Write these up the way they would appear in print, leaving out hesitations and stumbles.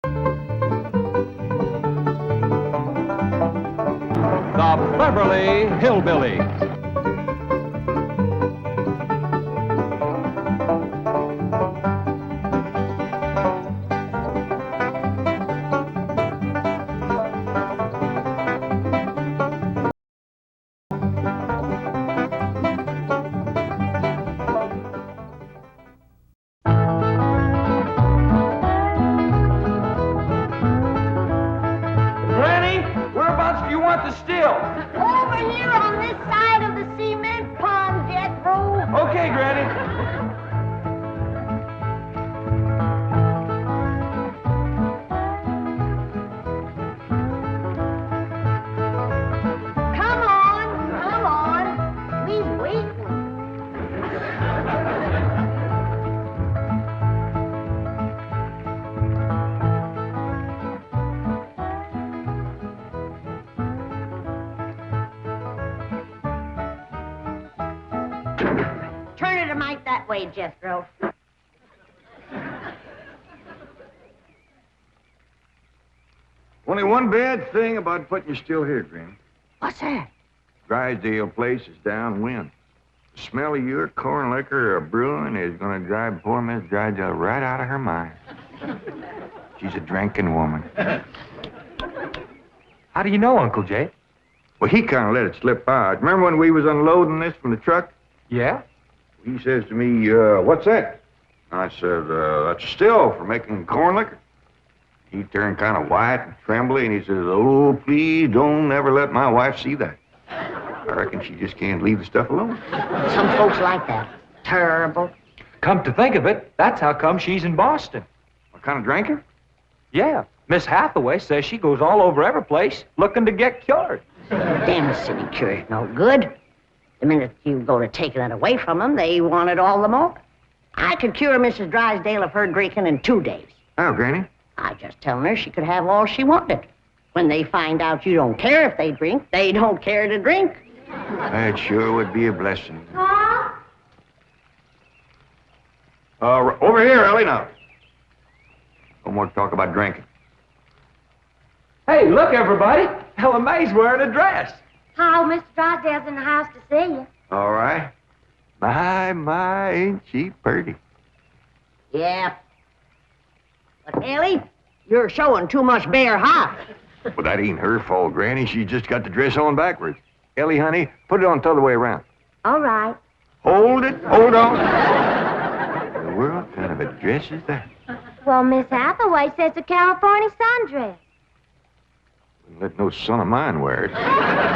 The Beverly Hillbillies. The still? Over here on this side of the cement pond, Jethro. Okay, Granny. Come on. We's waiting. Turn it a mite that way, Jethro. Only one bad thing about putting you still here, Granny. What's that? Drysdale place is downwind. The smell of your corn liquor brewing is going to drive poor Miss Drysdale right out of her mind. She's a drinking woman. How do you know, Uncle Jay? Well, he kind of let it slip out. Remember when we was unloading this from the truck? Yeah? He says to me, what's that? I said, that's a still for making corn liquor. He turned kind of white and trembly, and he says, oh, please don't ever let my wife see that. I reckon she just can't leave the stuff alone. Some folks like that. Terrible. Come to think of it, that's how come she's in Boston. What kind of drinker? Yeah. Miss Hathaway says she goes all over every place looking to get cured. Damn city cure's no good. The minute you go to taking it away from them, they want it all the more. I could cure Mrs. Drysdale of her drinking in 2 days. Oh, Granny. I just telling her she could have all she wanted. When they find out you don't care if they drink, they don't care to drink. That sure would be a blessing. Huh? Over here, Elly, now. No more talk about drinking. Hey, look, everybody. Ella Mae's wearing a dress. How, Mr. Drysdale's in the house to see you. All right. My, ain't she pretty? Yeah. But, Elly, you're showing too much bare hop. Well, that ain't her fault, Granny. She just got the dress on backwards. Elly, honey, put it on the other way around. All right. Hold it. Hold on. What in the world kind of a dress is that? Well, Miss Hathaway says a California sundress. Wouldn't let no son of mine wear it.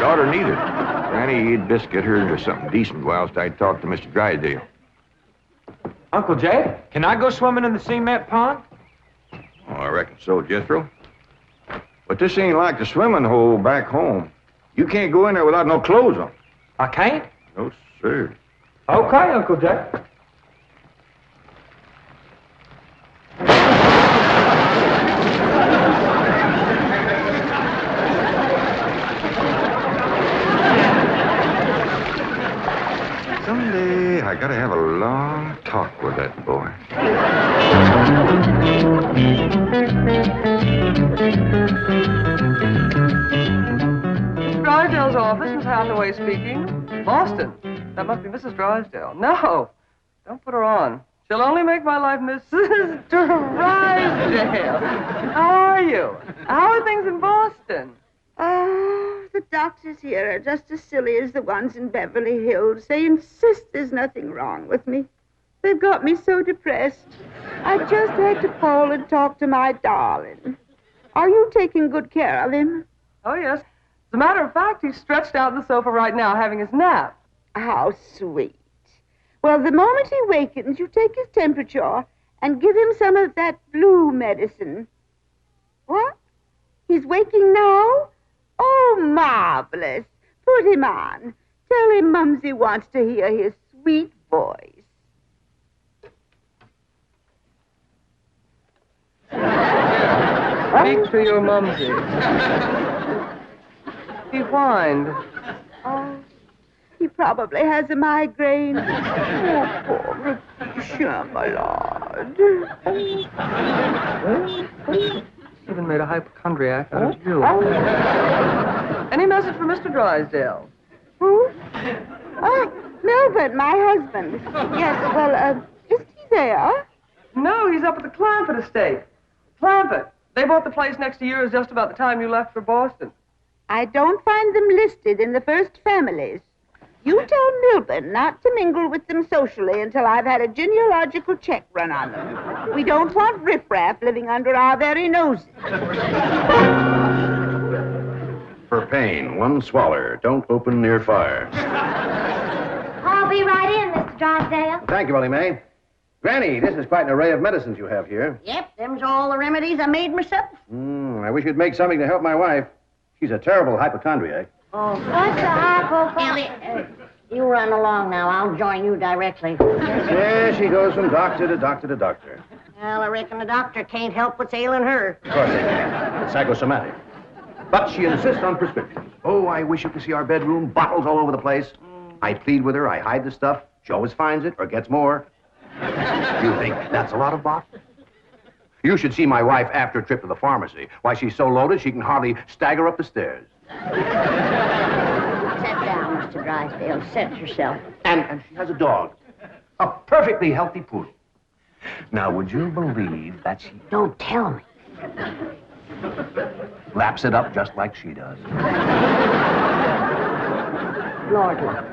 Daughter neither. Granny, you'd best get her into something decent whilst I talk to Mr. Drysdale. Uncle Jay, can I go swimming in the cement pond? Oh, I reckon so, Jethro. But this ain't like the swimming hole back home. You can't go in there without no clothes on. I can't? No, sir. Okay, Uncle Jay. Someday I gotta have a long talk with that boy. Mr. Drysdale's office, Miss Hathaway speaking. Boston. That must be Mrs. Drysdale. No, don't put her on. She'll only make my life Mrs. Drysdale. How are you? How are things in Boston? Oh, the doctors here are just as silly as the ones in Beverly Hills. They insist there's nothing wrong with me. They've got me so depressed. I just had to call and talk to my darling. Are you taking good care of him? Oh, yes. As a matter of fact, he's stretched out on the sofa right now having his nap. How sweet. Well, the moment he wakens, you take his temperature and give him some of that blue medicine. What? He's waking now? Oh, marvelous. Put him on. Tell him Mumsy wants to hear his sweet voice. Speak to your mumsy. He whined. Oh, he probably has a migraine. Oh, poor Patricia, my lord. MacGibbon made a hypochondriac out of you. Any message for Mr. Drysdale? Who? Oh, Milburn, my husband. Yes, well, is he there? No, he's up at the Clampett estate. Clampett. They bought the place next to yours just about the time you left for Boston. I don't find them listed in the first families. You tell Milburn not to mingle with them socially until I've had a genealogical check run on them. We don't want riffraff living under our very noses. For pain, one swaller. Don't open near fire. I'll be right in, Mr. Drysdale. Thank you, Elly Mae. Granny, this is quite an array of medicines you have here. Yep, them's all the remedies I made myself. I wish you'd make something to help my wife. She's a terrible hypochondriac. Oh, What's the hypochondriac? Elly, you run along now. I'll join you directly. Yeah, she goes from doctor to doctor to doctor. Well, I reckon the doctor can't help what's ailing her. Of course they can. It's psychosomatic. But she insists on prescriptions. Oh, I wish you could see our bedroom. Bottles all over the place. I plead with her. I hide the stuff. She always finds it or gets more. You think that's a lot of bottles? You should see my wife after a trip to the pharmacy. Why, she's so loaded she can hardly stagger up the stairs. Sit down, Mr. Drysdale. Sit yourself. And she has a dog. A perfectly healthy poodle. Now, would you believe that she Don't tell me. laps it up just like she does? Lord, look.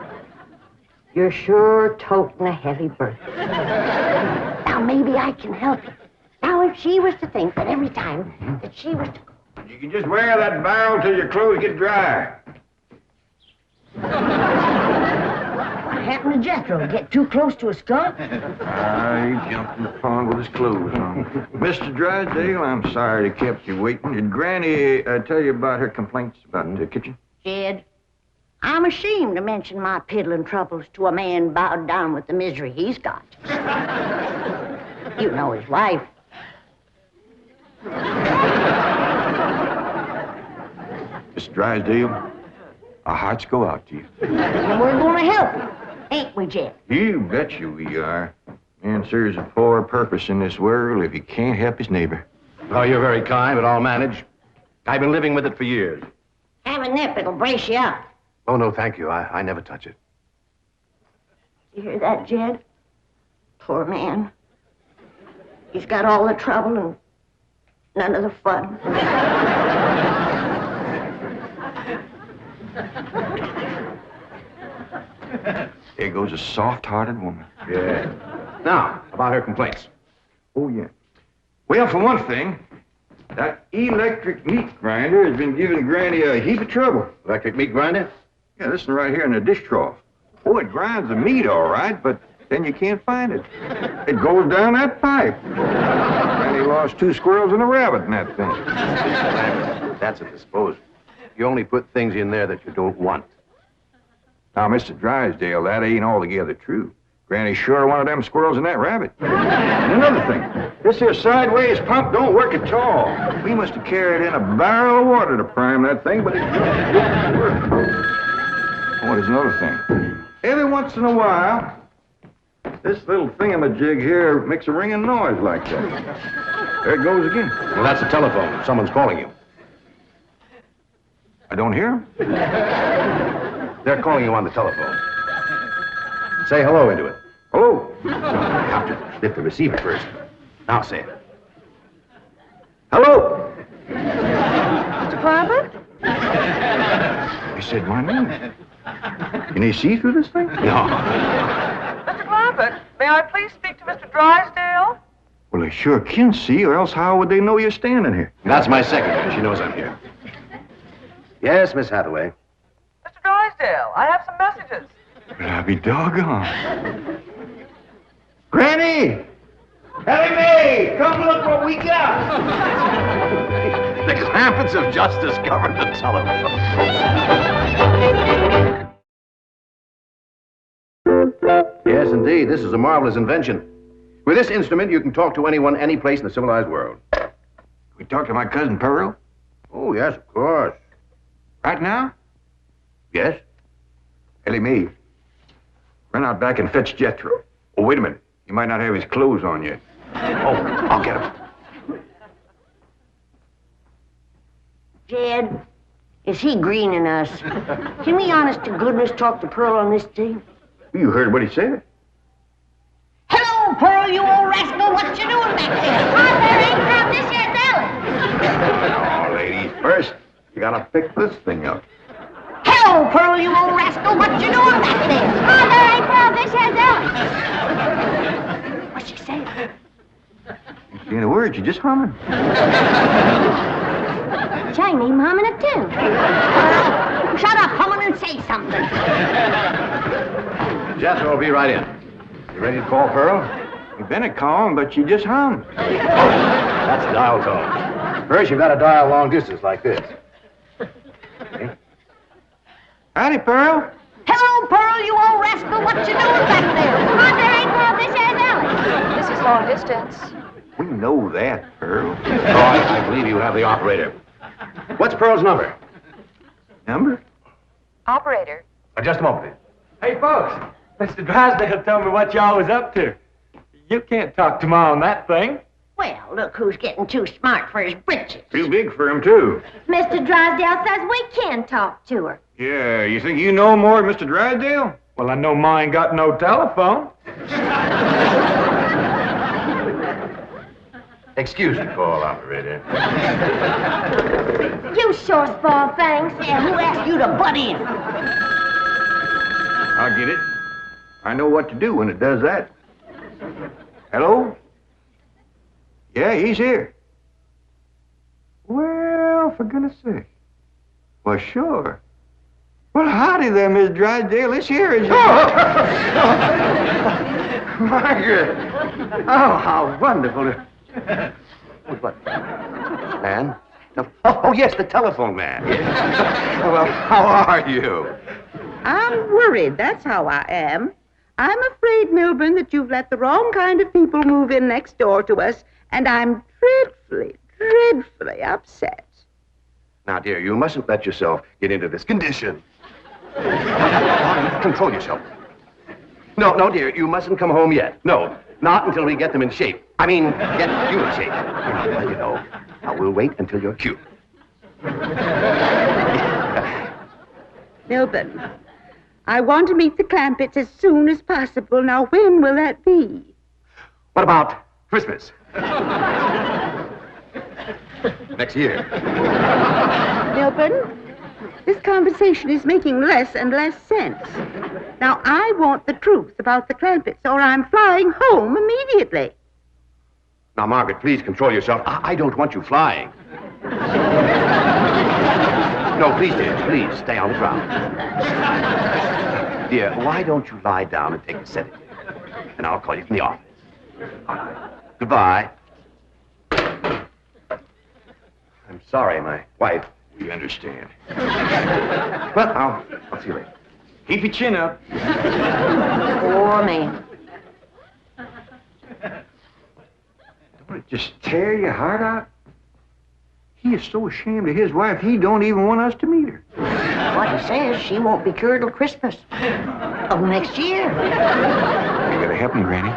You're sure toting a heavy burden. Now, maybe I can help you. Now, if she was to think that every time that she was to... You can just wear that barrel till your clothes get dry. What happened to Jethro? Get too close to a skunk? He jumped in the pond with his clothes on. Mr. Drysdale, I'm sorry to kept you waiting. Did Granny tell you about her complaints about the kitchen? Jed, I'm ashamed to mention my piddling troubles to a man bowed down with the misery he's got. You know his wife. Mr. Drysdale, our hearts go out to you. And we're going to help you, ain't we, Jed? You betcha we are. Man serves a poor purpose in this world if he can't help his neighbor. Oh, you're very kind, but I'll manage. I've been living with it for years. Have a nip, it'll brace you up. Oh, no, thank you. I never touch it. You hear that, Jed? Poor man. He's got all the trouble and none of the fun. There goes a soft-hearted woman. Yeah. Now, about her complaints. Oh, yeah. Well, for one thing, that electric meat grinder has been giving Granny a heap of trouble. Electric meat grinder? Yeah, listen right here in the dish trough. Oh, it grinds the meat all right, but then you can't find it. It goes down that pipe. Granny lost 2 squirrels and a rabbit in that thing. That's a disposal. You only put things in there that you don't want. Now, Mr. Drysdale, that ain't altogether true. Granny sure wanted them squirrels and that rabbit. And another thing, this here sideways pump don't work at all. We must have carried in a barrel of water to prime that thing, but it don't work. Oh, there's another thing. Every once in a while, this little thingamajig here makes a ringing noise like that. There it goes again. Well, that's the telephone. Someone's calling you. I don't hear him. They're calling you on the telephone. Say hello into it. Hello. You have to lift the receiver first. Now say it. Hello. Mr. Clampett? He said my name. Can he see through this thing? No. Mr. Clampett, may I please speak to Mr. Drysdale? Well, they sure can see, or else how would they know you're standing here? That's my secretary. She knows I'm here. Yes, Miss Hathaway. Mr. Drysdale, I have some messages. Well, I'll be doggone. Granny! Elly Mae! Come look what we got! The Clampetts have just discovered the telephone. Yes, indeed. This is a marvelous invention. With this instrument, you can talk to anyone, any place in the civilized world. Can we talk to my cousin Pearl? Oh, yes, of course. Right now? Yes? Elly Mae, run out back and fetch Jethro. Oh, wait a minute. You might not have his clothes on yet. Oh, I'll get him. Jed, is he greening us? Can we honest to goodness talk to Pearl on this team? You heard what he said. Hello, Pearl, you old rascal. What you doing back there? Oh, there ain't Pearl. This here's Elly. Oh, ladies, first, you gotta pick this thing up. Hello, Pearl, you old rascal. What you doing back there? Oh, there ain't Pearl. This here's Elly. What's she saying? You saying a word, you just humming. She ain't even humming a tune. Shut up, humming, and say something. Jethro will be right in. You ready to call Pearl? You've been a calm, but you just hum. That's dial tone. First, you've got to dial long distance like this. Okay. Howdy, Pearl. Hello, Pearl, you old rascal. What you doing back there? Oh, there ain't Pearl. This here's Elly. This is long distance. We know that, Pearl. Oh, I believe you have the operator. What's Pearl's number? Number? Operator. Just a moment, please. Hey, folks. Mr. Drysdale told me what y'all was up to. You can't talk to Ma on that thing. Well, look who's getting too smart for his britches. Too big for him, too. Mr. Drysdale says we can talk to her. Yeah, you think you know more than Mr. Drysdale? Well, I know Ma ain't got no telephone. Excuse me, call operator. You sure spoiled things. And who asked you to butt in? I'll get it. I know what to do when it does that. Hello? Yeah, he's here. Well, for goodness sake. Well, sure. Well, howdy there, Miss Drysdale. This here is... Margaret! Oh, how wonderful. What? Man? Oh, yes, the telephone man. Well, how are you? I'm worried, that's how I am. I'm afraid, Milburn, that you've let the wrong kind of people move in next door to us, and I'm dreadfully upset. Now, dear, you mustn't let yourself get into this condition. Control yourself. No, dear, you mustn't come home yet. No, not until we get them in shape. I mean, get you in shape. You know. Now, we'll wait until you're cute. Milburn, I want to meet the Clampetts as soon as possible. Now, when will that be? What about Christmas? Next year. Milburn, this conversation is making less and less sense. Now, I want the truth about the Clampetts, or I'm flying home immediately. Now, Margaret, please control yourself. I don't want you flying. No, please, dear, please, stay on the ground. Dear, why don't you lie down and take a sedative? And I'll call you from the office. Goodbye. I'm sorry, my wife. We understand. Well, I'll see you later. Keep your chin up. Poor man. Don't it just tear your heart out? He is so ashamed of his wife, he don't even want us to meet her. What he says, she won't be cured till Christmas of next year. You gotta help me, Granny.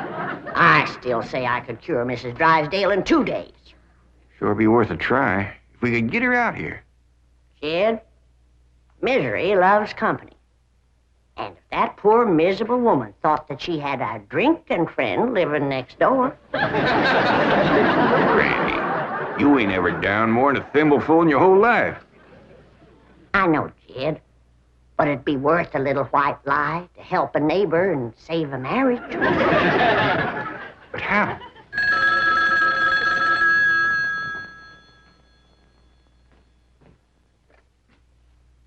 I still say I could cure Mrs. Drysdale in 2 days. Sure be worth a try. If we could get her out here. Jed, misery loves company. And if that poor, miserable woman thought that she had a drinking friend living next door... Granny, you ain't ever down more than a thimbleful in your whole life. I know, Jed, but it'd be worth a little white lie to help a neighbor and save a marriage. But how?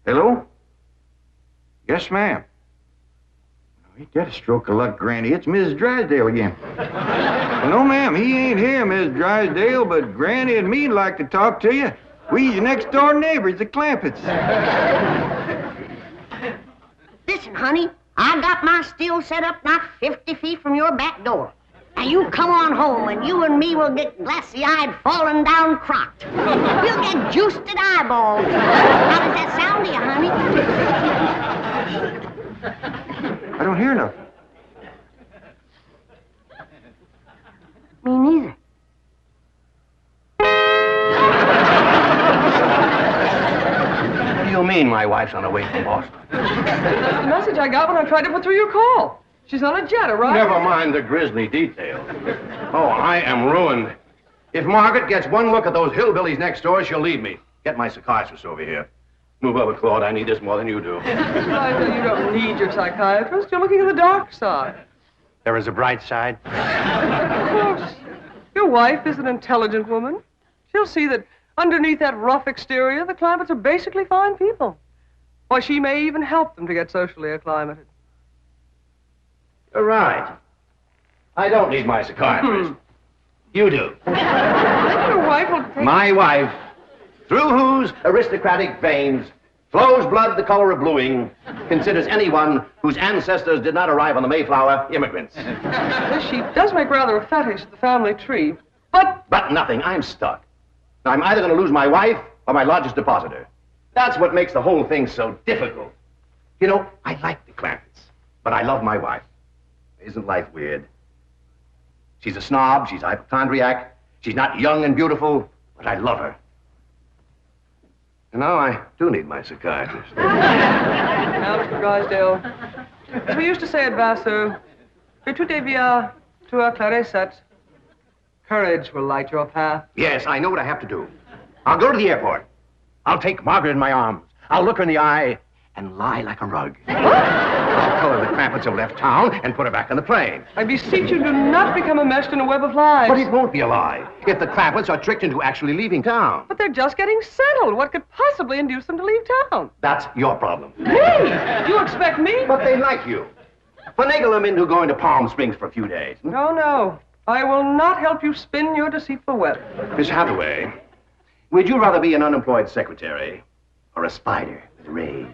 Hello? Yes, ma'am. Ain't that a stroke of luck, Granny? It's Mrs. Drysdale again. Well, no, ma'am, he ain't here, Mrs. Drysdale, but Granny and me'd like to talk to you. We your next-door neighbors, the Clampetts. Listen, honey, I got my still set up not 50 feet from your back door. Now, you come on home, and you and me will get glassy-eyed, falling down crocked. We'll get juiced at eyeballs. How does that sound to you, honey? I don't hear nothing. Me neither. you mean my wife's on her way from Boston? That's the message I got when I tried to put through your call. She's on a jet, right? Never mind the grisly details. Oh, I am ruined. If Margaret gets one look at those hillbillies next door, she'll leave me. Get my psychiatrist over here. Move over, Claude. I need this more than you do. Drysdale, you don't need your psychiatrist. You're looking at the dark side. There is a bright side. Of course. Your wife is an intelligent woman. She'll see that underneath that rough exterior, the Clampetts are basically fine people. Why, she may even help them to get socially acclimated. You're right. I don't need my psychiatrist. You do. Your wife will take... My wife, through whose aristocratic veins flows blood the color of bluing, considers anyone whose ancestors did not arrive on the Mayflower immigrants. She does make rather a fetish at the family tree, but... But nothing. I'm stuck. I'm either going to lose my wife or my largest depositor. That's what makes the whole thing so difficult. You know, I like the Clampetts, but I love my wife. Isn't life weird? She's a snob, she's a hypochondriac, she's not young and beautiful, but I love her. And now I do need my psychiatrist. Now, Mr. Drysdale, as we used to say at Vassar, que tout devient tout éclaircit. Courage will light your path. Yes, I know what I have to do. I'll go to the airport. I'll take Margaret in my arms. I'll look her in the eye and lie like a rug. I'll tell her the Clampetts have left town and put her back on the plane. I beseech you, do not become enmeshed in a web of lies. But it won't be a lie if the Clampetts are tricked into actually leaving town. But they're just getting settled. What could possibly induce them to leave town? That's your problem. Me? You expect me? But they like you. Finagle them into going to Palm Springs for a few days. No, no. I will not help you spin your deceitful web. Miss Hathaway, would you rather be an unemployed secretary or a spider with a raid?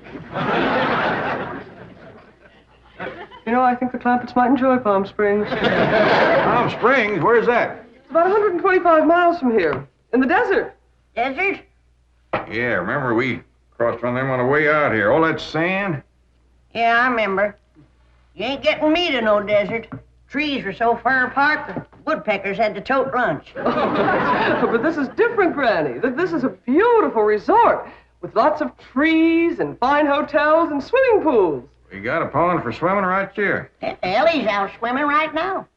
You know, I think the Clampetts might enjoy Palm Springs. Palm Springs? Where's that? It's about 125 miles from here, in the desert. Desert? Yeah, remember we crossed from them on the way out here. All that sand? Yeah, I remember. You ain't getting me to no desert. Trees were so far apart, the woodpeckers had to tote lunch. But this is different, Granny. This is a beautiful resort with lots of trees and fine hotels and swimming pools. We got a pond for swimming right here. Elly's out swimming right now.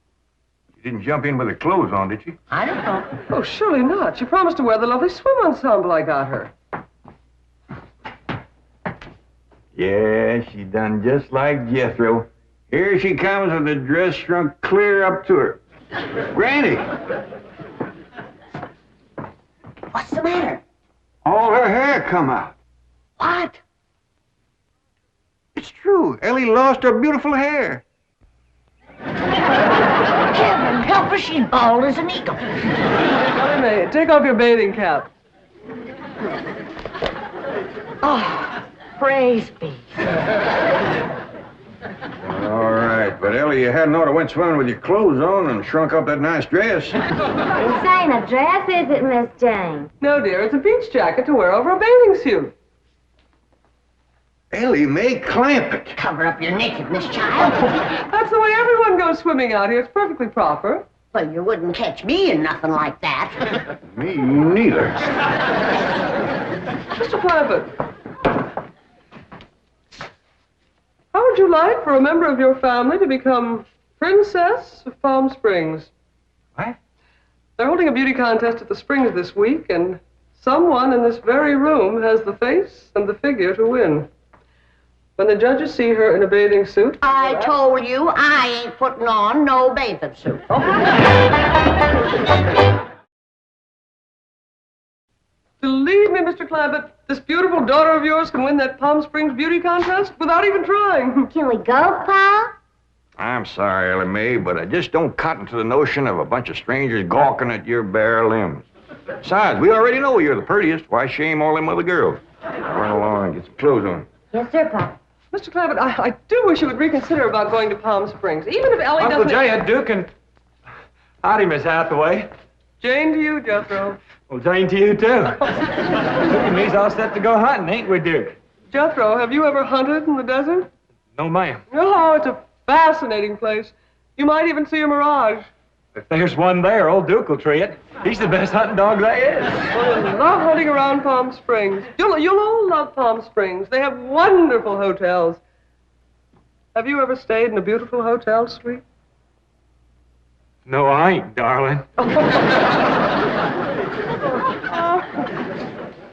You didn't jump in with her clothes on, did you? I don't know. Oh, surely not. She promised to wear the lovely swim ensemble I got her. Yeah, she done just like Jethro. Here she comes with the dress shrunk clear up to her. Granny! What's the matter? All her hair come out. What? It's true. Elly lost her beautiful hair. Heaven help her, she's bald as an eagle. Elly May, take off your bathing cap. Oh, praise be. All right, but Elly, you hadn't ought to went swimming with your clothes on and shrunk up that nice dress. This ain't a dress, is it, Miss Jane? No, dear, it's a beach jacket to wear over a bathing suit. Elly May Clampett. Cover up your nakedness, child. That's the way everyone goes swimming out here. It's perfectly proper. Well, you wouldn't catch me in nothing like that. Me neither. Mr. Clampett, how would you like for a member of your family to become Princess of Palm Springs? What? They're holding a beauty contest at the Springs this week, and someone in this very room has the face and the figure to win. When the judges see her in a bathing suit... I told you I ain't putting on no bathing suit. Believe me, Mr. Clampett, this beautiful daughter of yours can win that Palm Springs beauty contest without even trying. Can we go, Pa? I'm sorry, Elly May, but I just don't cotton to the notion of a bunch of strangers gawking at your bare limbs. Besides, we already know you're the prettiest. Why shame all them other girls? Run along and get some clothes on. Yes, sir, Pa. Mr. Clampett, I do wish you would reconsider about going to Palm Springs, even if Elly Uncle doesn't... Jed, Duke, and... Howdy, Miss Hathaway. Jane to you, Jethro. Well, Jane to you, too. Duke and me's all set to go hunting, ain't we, Duke? Jethro, have you ever hunted in the desert? No, ma'am. Oh, it's a fascinating place. You might even see a mirage. If there's one there, old Duke will tree it. He's the best hunting dog there is. Well, I love hunting around Palm Springs. You'll all love Palm Springs. They have wonderful hotels. Have you ever stayed in a beautiful hotel suite? No, I ain't, darling.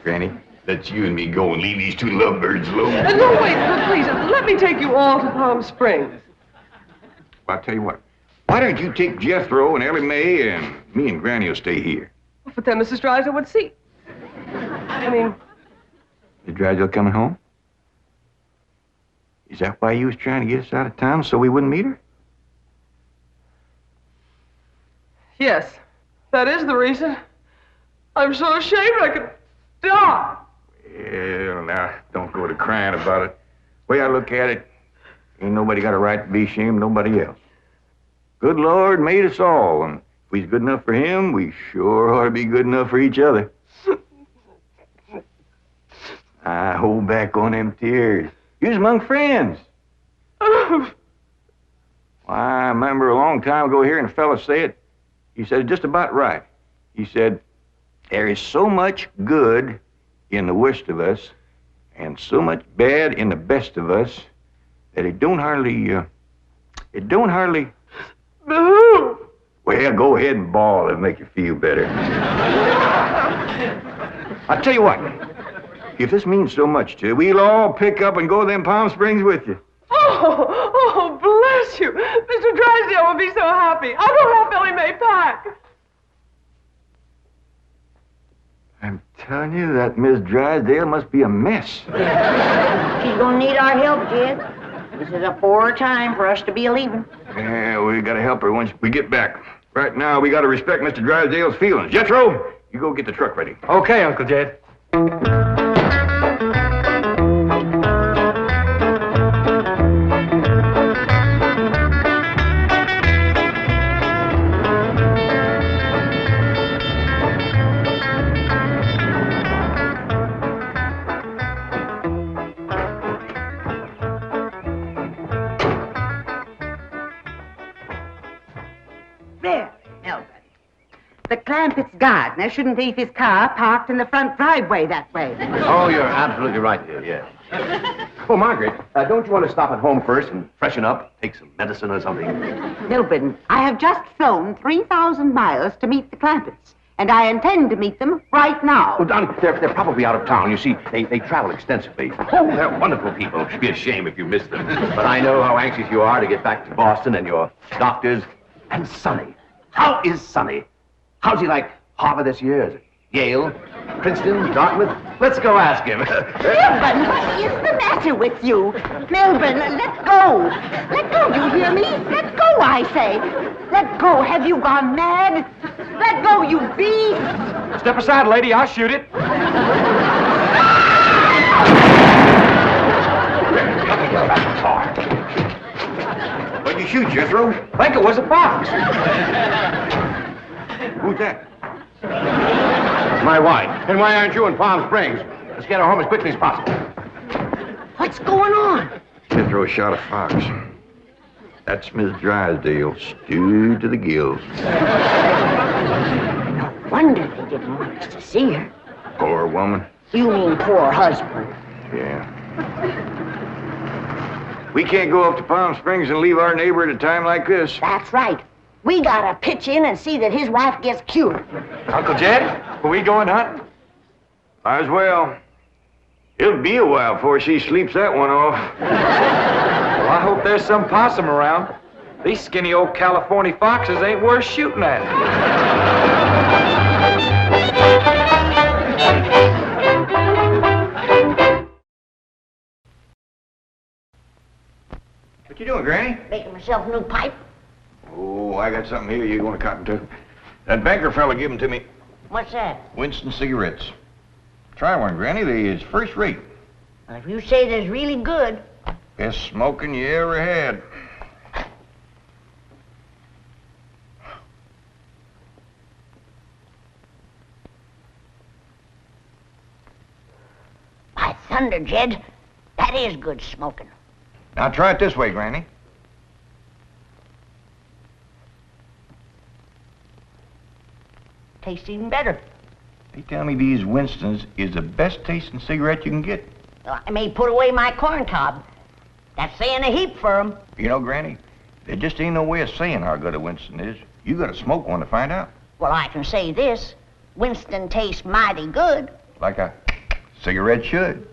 Granny, let's you and me go and leave these two lovebirds alone. No, wait, please, let me take you all to Palm Springs. I'll tell you what. Why don't you take Jethro and Elly May, and me and Granny will stay here. But then Mrs. Drysdale would see. I mean... Is Drysdale coming home? Is that why you was trying to get us out of town, so we wouldn't meet her? Yes, that is the reason. I'm so ashamed I could die. Well, now, don't go to crying about it. The way I look at it, ain't nobody got a right to be ashamed of nobody else. Good Lord made us all, and if we's good enough for him, we sure ought to be good enough for each other. I hold back on them tears. You was among friends. Why, I remember a long time ago hearing a fella say it. He said it just about right. He said, there is so much good in the worst of us and so much bad in the best of us that it don't hardly... Boo! Well, go ahead and bawl. It'll make you feel better. I'll tell you what. If this means so much to you, we'll all pick up and go to them Palm Springs with you. Oh, bless you. Mr. Drysdale will be so happy. I'll go help Elly May pack. I'm telling you, that Miss Drysdale must be a mess. She's gonna need our help, Jed. This is a poor time for us to be leaving. Yeah, we gotta help her once we get back. Right now, we gotta respect Mr. Drysdale's feelings. Jethro, you go get the truck ready. Okay, Uncle Jed. The Clampetts' gardener shouldn't leave his car parked in the front driveway that way. Oh, you're absolutely right, dear, yes. Oh, Margaret, don't you want to stop at home first and freshen up? Take some medicine or something? Milburn, I have just flown 3,000 miles to meet the Clampetts, and I intend to meet them right now. Oh, Don, they're probably out of town. You see, they travel extensively. Oh, they're wonderful people. It'd be a shame if you missed them. But I know how anxious you are to get back to Boston and your doctors. And Sonny. How is Sonny? How's he like Harvard this year? Is it Yale, Princeton, Dartmouth? Let's go ask him. Milburn, what is the matter with you? Milburn, let go. Let go, you hear me? Let go, I say. Let go. Have you gone mad? Let go, you beast. Step aside, lady. I'll shoot it. What'd you shoot, Jethro? I think it was a fox. Who's that? My wife. And why aren't you in Palm Springs? Let's get her home as quickly as possible. What's going on? Jethro shot a fox. That's Miss Drysdale, stewed to the gills. No wonder they didn't want us to see her. Poor woman. You mean poor husband. Yeah. We can't go up to Palm Springs and leave our neighbor at a time like this. That's right. We gotta pitch in and see that his wife gets cured. Uncle Jed, are we going hunting? Might as well. It'll be a while before she sleeps that one off. Well, I hope there's some possum around. These skinny old California foxes ain't worth shooting at. What you doing, Granny? Making myself a new pipe. Oh, I got something here you want to cotton to. That banker fella gave them to me. What's that? Winston cigarettes. Try one, Granny. They is first rate. Well, if you say they're really good. Best smoking you ever had. By thunder, Jed, that is good smoking. Now try it this way, Granny. tastes even better. They tell me these Winstons is the best tasting cigarette you can get. Well, I may put away my corn cob. That's saying a heap for 'em. You know, Granny, there just ain't no way of saying how good a Winston is. You gotta smoke one to find out. Well, I can say this. Winston tastes mighty good. Like a cigarette should.